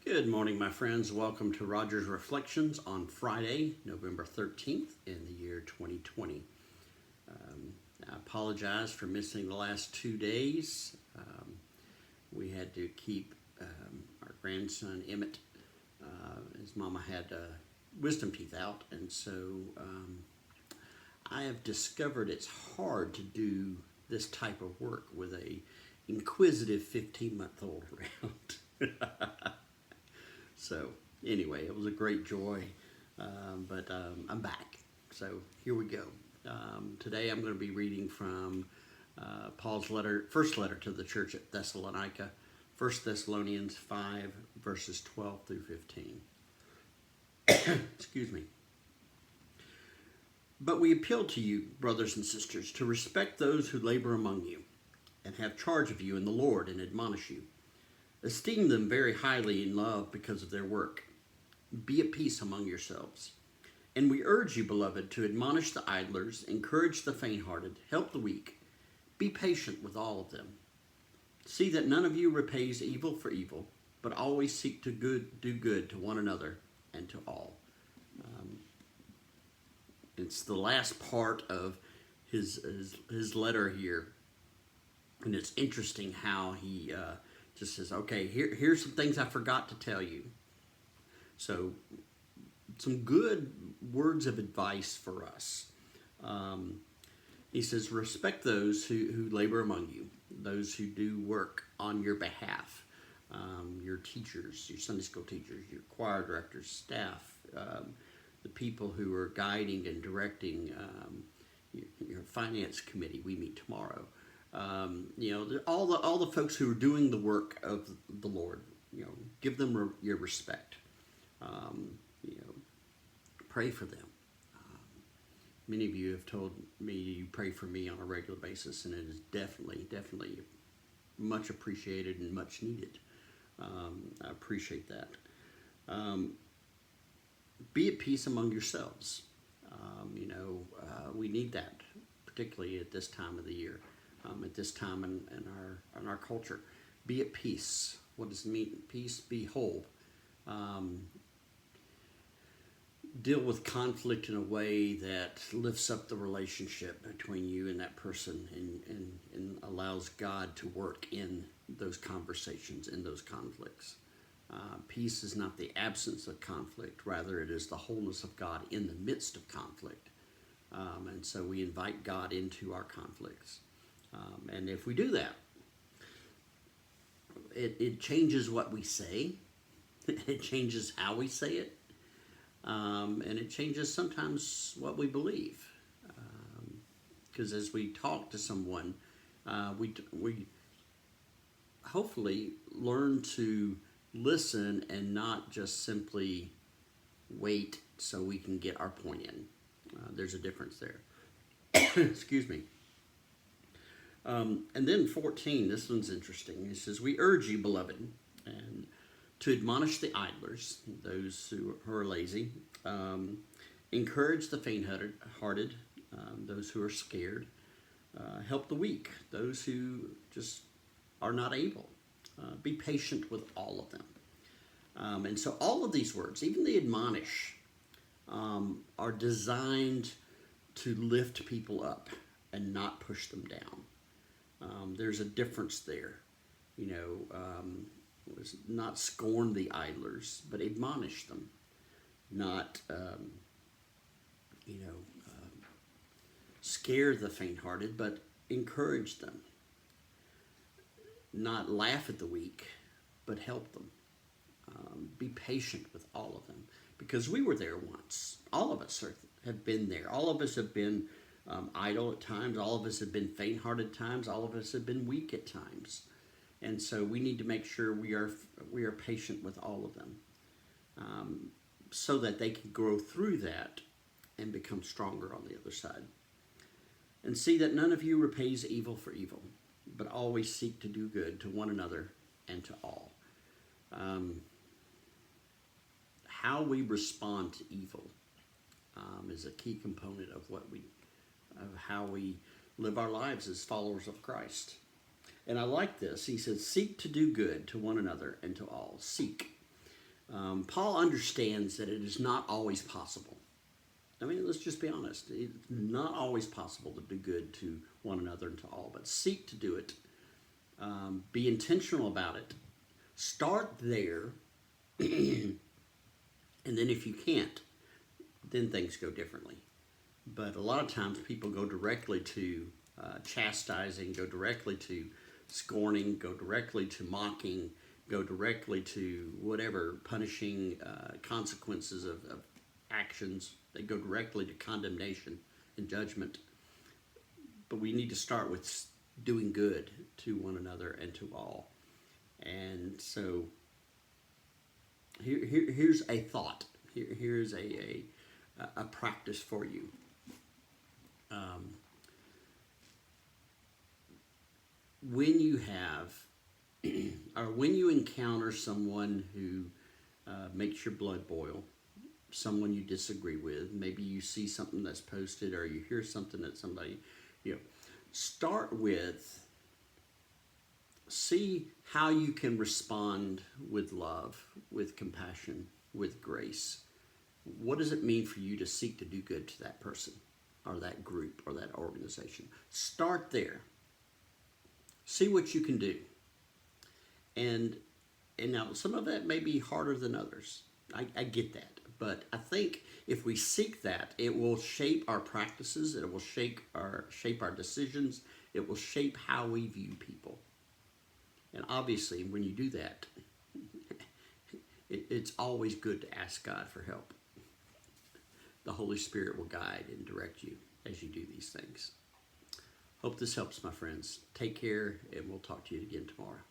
Good morning, my friends. Welcome to Roger's Reflections on Friday, November 13th in the year 2020. I apologize for missing the last 2 days. We had to keep our grandson Emmett. His mama had wisdom teeth out, and so I have discovered it's hard to do this type of work with a inquisitive 15-month-old around. So anyway, it was a great joy, but I'm back. So here we go. Today I'm going to be reading from Paul's first letter to the church at Thessalonica, 1 Thessalonians 5, verses 12 through 15. Excuse me. But we appeal to you, brothers and sisters, to respect those who labor among you and have charge of you in the Lord and admonish you. Esteem them very highly in love because of their work. Be at peace among yourselves. And we urge you, beloved, to admonish the idlers, encourage the faint-hearted, help the weak. Be patient with all of them. See that none of you repays evil for evil, but always seek to do good to one another and to all. It's the last part of his letter here, and it's interesting how he just says, okay, here's some things I forgot to tell you. So some good words of advice for us. He says, respect those who labor among you, those who do work on your behalf, your teachers, your Sunday school teachers, your choir directors, staff, the people who are guiding and directing your finance committee. We meet tomorrow. All the folks who are doing the work of the Lord, give them your respect. Pray for them. Many of you have told me you pray for me on a regular basis, and it is definitely much appreciated and much needed. I appreciate that. Be at peace among yourselves. We need that, particularly at this time of the year. At this time in our culture. Be at peace. What does it mean? Peace, be whole. Deal with conflict in a way that lifts up the relationship between you and that person and allows God to work in those conversations, in those conflicts. Peace is not the absence of conflict. Rather, it is the wholeness of God in the midst of conflict. And so we invite God into our conflicts. And if we do that, it changes what we say. It changes how we say it. And it changes sometimes what we believe. Because as we talk to someone, we hopefully learn to listen and not just simply wait so we can get our point in. There's a difference there. Excuse me. And then 14, this one's interesting. It says, we urge you, beloved, and to admonish the idlers, those who are lazy, encourage the faint-hearted, those who are scared, help the weak, those who just are not able. Be patient with all of them. And so all of these words, even the admonish, are designed to lift people up and not push them down. There's a difference there, not scorn the idlers, but admonish them, not, scare the faint-hearted, but encourage them, not laugh at the weak, but help them. Be patient with all of them, because we were there once. All of us have been there. All of us have been idle at times. All of us have been faint-hearted times. All of us have been weak at times. And so we need to make sure we are patient with all of them, so that they can grow through that and become stronger on the other side. And see that none of you repays evil for evil, but always seek to do good to one another and to all. How we respond to evil is a key component of how we live our lives as followers of Christ. And I like this. He says, seek to do good to one another and to all. Seek. Paul understands that it is not always possible. I mean, let's just be honest. It's not always possible to do good to one another and to all, but seek to do it. Be intentional about it. Start there, and then if you can't, then things go differently. But a lot of times people go directly to chastising, go directly to scorning, go directly to mocking, go directly to whatever punishing consequences of actions. They go directly to condemnation and judgment. But we need to start with doing good to one another and to all. And so here's a thought. Here's a practice for you. When you have, or when you encounter someone who makes your blood boil, someone you disagree with, maybe you see something that's posted or you hear something that somebody, start with, see how you can respond with love, with compassion, with grace. What does it mean for you to seek to do good to that person or that group or that organization? Start there. See what you can do. And now some of that may be harder than others. I get that. But I think if we seek that, it will shape our practices, it will shape our decisions, it will shape how we view people. And obviously, when you do that, it's always good to ask God for help. The Holy Spirit will guide and direct you as you do these things. Hope this helps, my friends. Take care, and we'll talk to you again tomorrow.